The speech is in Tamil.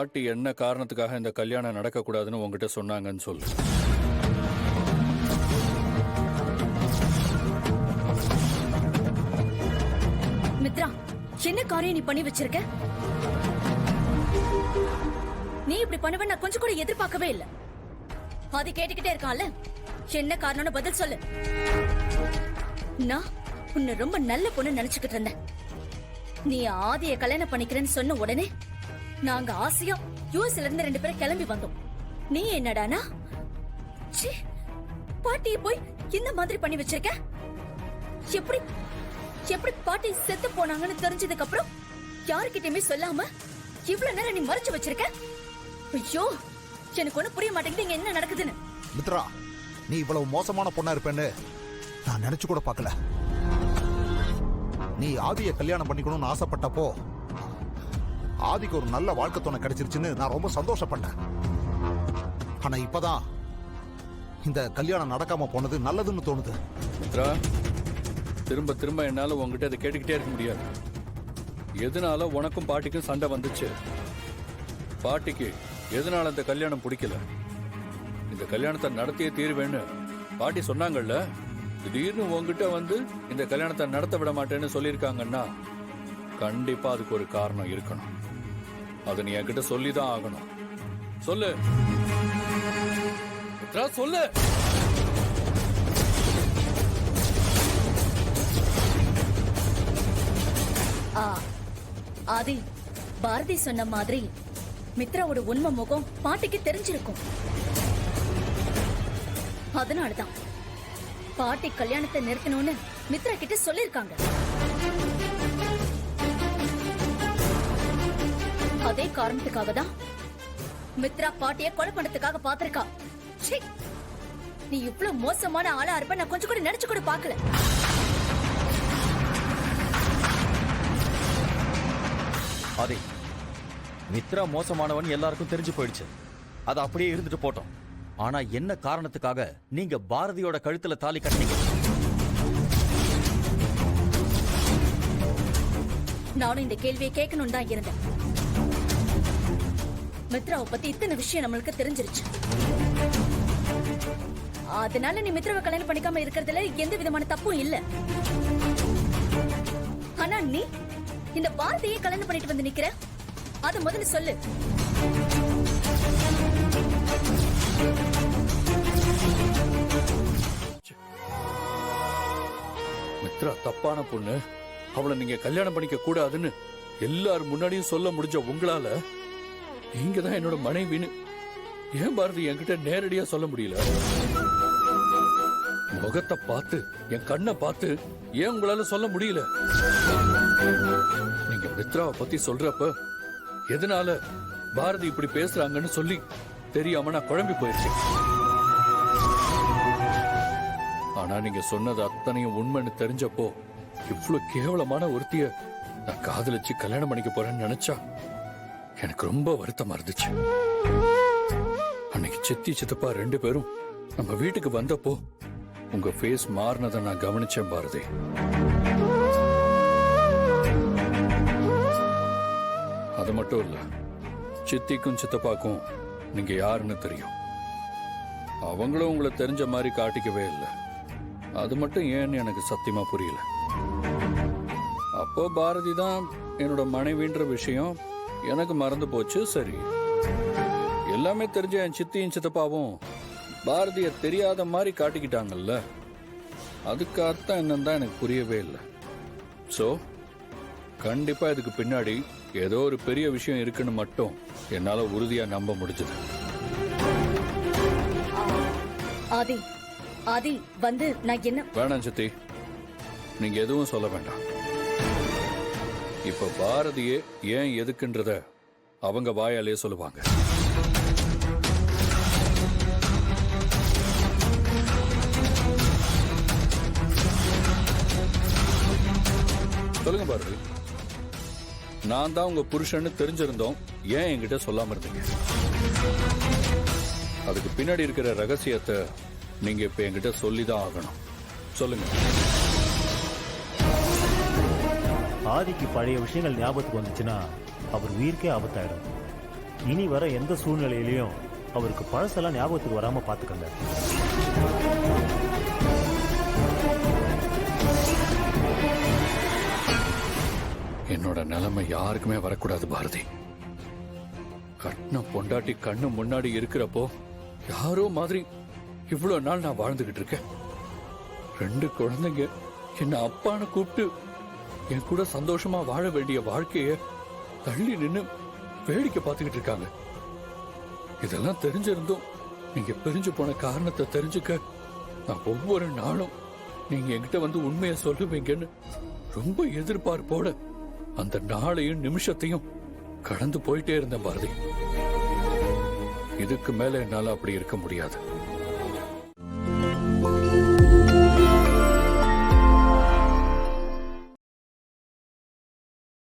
பாட்டி என்ன காரணத்துக்காக இந்த கல்யாணம் நடக்கக்கூடாதுன்னு உங்ககிட்ட சொன்னாங்கன்னு சொல்லு. மித்ரா, என்ன காரியம் நீ பண்ணி வச்சிருக்க? நீ இப்படி பண்ணுவ நான் கொஞ்சம் கூட எதிர்பார்க்கவே இல்ல. அது கேட்டுக்கிட்டே இருக்கான்ல, என்ன காரணம்னு பதில் சொல்லு. நான் உன்னை ரொம்ப நல்ல பொண்ணு நினைச்சுக்கிட்டு இருந்தேன். நீ ஆதிய கல்யாணம் பண்ணிக்கிறேன்னு சொன்ன உடனே நாங்க ஆசையா யூஎஸ்ல இருந்து 2 பேரும் கிளம்பி வந்தோம். நீ என்னடானா பாட்டியை போய் இந்த மாதிரி பண்ணி வச்சிருக்க. எப்படி எப்படி பாட்டி செத்து போனாங்கன்னு தெரிஞ்சதுக்கு அப்புறம் யாருக்கிட்டயுமே சொல்லாம இவ்வளவு நேரம் நீ மறைச்சு வச்சிருக்க. ஐயோ, எனக்கு ஒண்ணு புரிய மாட்டேங்குது இங்க என்ன நடக்குதுன்னு. மித்ரா, நீ இவ்வளவு மோசமான பொண்ணா இருப்பேன்னு நான் நினைச்சு கூட பார்க்கல. நீ ஆதிய கல்யாணம் பண்ணிக்கணும்னு ஆசைப்பட்டப்போ ஆதிக்கு ஒரு நல்ல வாழ்க்கை துணை கிடைச்சிருச்சுன்னு நான் ரொம்ப சந்தோஷப்பட்டேன். ஆனா இப்பதான் இந்த கல்யாணம் நடக்காம போனது நல்லதுன்னு தோணுது. மித்ரா, திரும்ப திரும்ப என்னால உங்ககிட்ட அதை கேட்டுக்கிட்டே இருக்க முடியாது. எதனால உனக்கும் பாட்டிக்கும் சண்டை வந்துச்சு? பாட்டிக்கு எதனால இந்த கல்யாணம் பிடிக்கல? இந்த கல்யாணத்தை நடத்தியே தீர்வேன்னு பாட்டி சொன்னாங்கல்ல. திடீர்னு உங்ககிட்ட வந்து இந்த கல்யாணத்தை நடத்த விட மாட்டேன்னு சொல்லியிருக்காங்கன்னா கண்டிப்பா அதுக்கு ஒரு காரணம் இருக்கணும். அதை நீ என்கிட்ட சொல்லிதான் ஆகணும். சொல்லு மித்ரா, சொல்லு. ஆதி, பாரதி சொன்ன மாதிரி மித்ராவோட உண்மை முகம் பாட்டிக்கு தெரிஞ்சிருக்கும். அதனாலதான் பாட்டி கல்யாணத்தை நிறுத்தணும்னு மித்ரா கிட்ட சொல்லிருக்காங்க. அதே காரணத்துக்காக தான் மித்ரா பாட்டிய கொலை பண்றதுக்காக பாத்திருக்கா. நீ இவ்வளவு மோசமான ஆளா இருப்ப நான் கொஞ்சம் கூட நினைச்சு கூட பாக்கல. அதே மித்ரா மோசமானவன் எல்லாருக்கும் தெரிஞ்சு போயிடுச்சு. அது அப்படியே இருந்துட்டு போட்டோம். ஆனா என்ன காரணத்துக்காக நீங்க பாரதியோட கழுத்துல தாலி கட்டினீங்க? நானும் இந்த கேள்வியை கேட்கணும் தான் இருந்தேன். மித்ராவை பத்தி இத்தனை விஷயம் நம்மளுக்கு தெரிஞ்சிருச்சு. அதனால நீ மித்ராவை கல்யாணம் பண்ணிக்காம இருக்கிறதுல எந்த விதமான தப்பும் இல்ல. ஆனா நீ இந்த பாரதியை கல்யாணம் பண்ணிட்டு வந்து நிக்கிற, அத முதல்ல சொல்லு. மித்ரா தப்பான பொண்ணு, அவளை நீங்க கல்யாணம் பண்ணிக்க கூடாதுன்னு எல்லாரும் முன்னாடியும் சொல்ல முடிஞ்ச உங்களால நீங்க தான் என்னோட மனைவின்னு ஏன் பாரதி என்கிட்ட நேரடியா சொல்ல முடியல? முகத்தை பார்த்து என் கண்ணை பார்த்து ஏன் உங்களால சொல்ல முடியல? நீங்க மித்ராவை பத்தி சொல்றப்ப எதனால பாரதி இப்படி பேசுறாங்கன்னு சொல்லி தெரியாம நான் குழம்பி போயிருச்சேன். ஆனா நீங்க சொன்னது அத்தனையும் உண்மைன்னு தெரிஞ்சப்போ இவ்வளவு கேவலமான ஒருத்திய நான் காதலிச்சு கல்யாணம் பண்ணிக்க போறேன்னு நினைச்சா எனக்கு ரொம்ப வருத்தமா இருந்துச்சு. அன்னைக்கு சித்தி சித்தப்பா 2 பேரும் நம்ம வீட்டுக்கு வந்தப்போ உங்க ஃபேஸ் மாறினதை நான் கவனிச்சேன் பாரதி. அது மட்டும் இல்ல, சித்திக்கும் சித்தப்பாக்கும் நீங்க யாருன்னு தெரியும். அவங்களும் உங்களை தெரிஞ்ச மாதிரி காட்டிக்கவே இல்லை. அது மட்டும் ஏன்னு எனக்கு சத்தியமா புரியல. அப்போ பாரதி தான் என்னோட மனைவின்ற விஷயம் எனக்கு மறந்து போச்சு. சரி, எல்லாமே தெரிஞ்ச என் சித்தியும் சித்தப்பாவும் பாரதிய தெரியாத மாதிரி காட்டிக்கிட்டாங்கல்ல, அதுக்கு அர்த்தம் என்னன்னு தான் எனக்கு புரியவே இல்லை. சோ கண்டிப்பா இதுக்கு பின்னாடி ஏதோ ஒரு பெரிய விஷயம் இருக்குன்னு மட்டும் என்னால உறுதியா நம்ப முடிஞ்சது. ஆதி, ஆதி வந்து நான் என்ன வேணாம் சித்தி, நீங்க எதுவும் சொல்ல வேண்டாம். இப்ப பாரதியே ஏன் எதுக்குன்றத அவங்க வாயாலே சொல்லுவாங்க. சொல்லுங்க பாரதி, நான் தான் உங்க புருஷன்னு தெரிஞ்சிருந்தோம், ஏன் என்கிட்ட சொல்லாம இருந்தீங்க? அதுக்கு பின்னாடி இருக்கிற ரகசியத்தை நீங்க இப்ப என்கிட்ட சொல்லிதான் ஆகணும். சொல்லுங்க. ஆதிக்கு பழைய விஷயங்கள் ஞாபகத்துக்கு வந்துச்சுன்னா அவர் உயிருக்கே ஆபத்தாயிடும். இனி வர எந்த சூழ்நிலையிலையும் அவருக்கு பழசெல்லாம் ஞாபகத்துக்கு வராம பாத்துக்கங்க. என்னோட நிலைமை யாருக்குமே வரக்கூடாது பாரதி. கண்ண பொண்டாட்டி கண்ணு முன்னாடி இருக்கிறப்போ யாரோ மாதிரி இவ்வளவு நாள் நான் வாழ்ந்துகிட்டு இருக்கேன். 2 குழந்தைங்க என்ன அப்பான்னு கூப்பிட்டு என் கூட சந்தோஷமா வாழ வேண்டிய வாழ்க்கைய தள்ளி நின்னு வேடிக்கை பார்த்துக்கிட்டு இருக்காங்க. இதெல்லாம் தெரிஞ்சிருந்தும் நீங்க பிரிஞ்சு போன காரணத்தை தெரிஞ்சுக்க நான் ஒவ்வொரு நாளும் நீங்க என்கிட்ட வந்து உண்மையை சொல்லுவீங்கன்னு ரொம்ப எதிர்பார்ப்போட அந்த நாளையும் நிமிஷத்தையும் கடந்து போயிட்டே இருந்தேன் பாரதி. இதுக்கு மேல என்னால அப்படி இருக்க முடியாது.